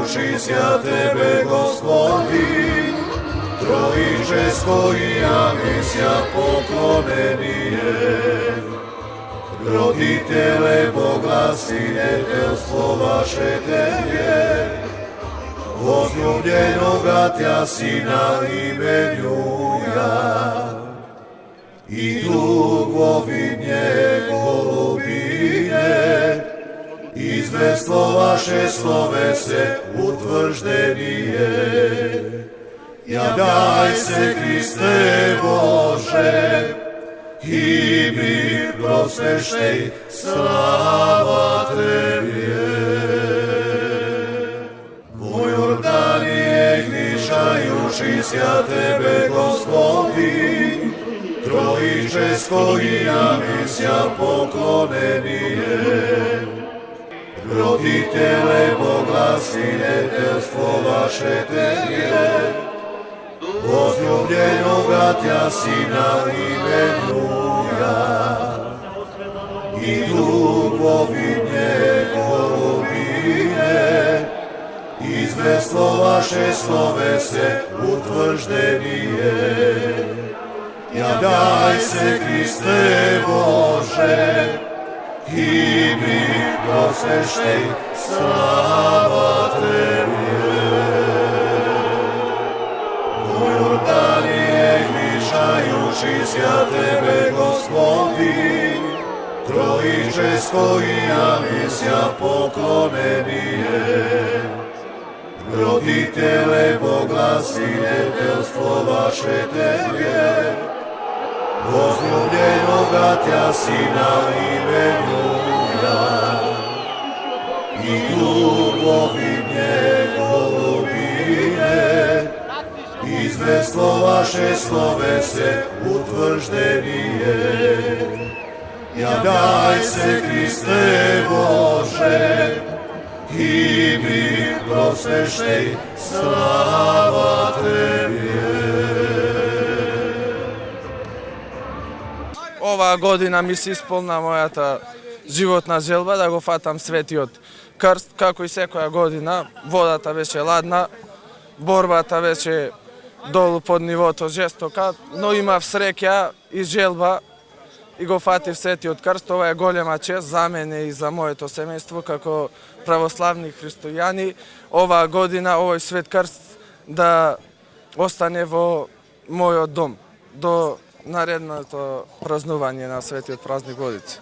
veličajući Tebe, Gospodi, trojičesko i ja misja poklonenije. Roditele Boga, sinjetelstvo vaše Tebe, возлюбljenoga Tja Sina imenjuja, i dugovi njegovine, izvestvo vaše slove se utvrždenije. Ja daj se, Hriste Bože, i mi prosveštej, slava Tebi. U Jordanije gnišajući Tebe, Gospodi, trojičesko i ja misja poklonenije. Roditele Boga, sinjetelstvo vaše Tebe, возлюбljenoga Tja Sina imenjuja, i dugovi njegovine, izvestvo vaše slove se utvrždenije. Ja daj se, Hriste Bože, i mi prosveštej, slava Tebi. U Jordanije gnišajući Tebe, Gospodi, trojičesko i ja misja poklonenije. Roditele Boga, sinjetelstvo vaše Tebe, возлюбljenoga Tja Sina imenjuja, i dugovi njegovine, izvestvo vaše slove se utvrždenije. Ja daj se, Hriste Bože, i mi prosveštej, slava Tebi. Ova godina mi se ispunila moja životna želba da go fatam Svetиот Крст, како и секоја година. Водата беше ладна, борбата беше долу под нивото жестока, но имав среќа и желба и го фатив Светиот Крст. Ова е голема чест за мене и за моето семејство како православни христијани. Оваа година овој Свет Крст да остане во мојот дом до наредното празнување на Светиот празник Годица.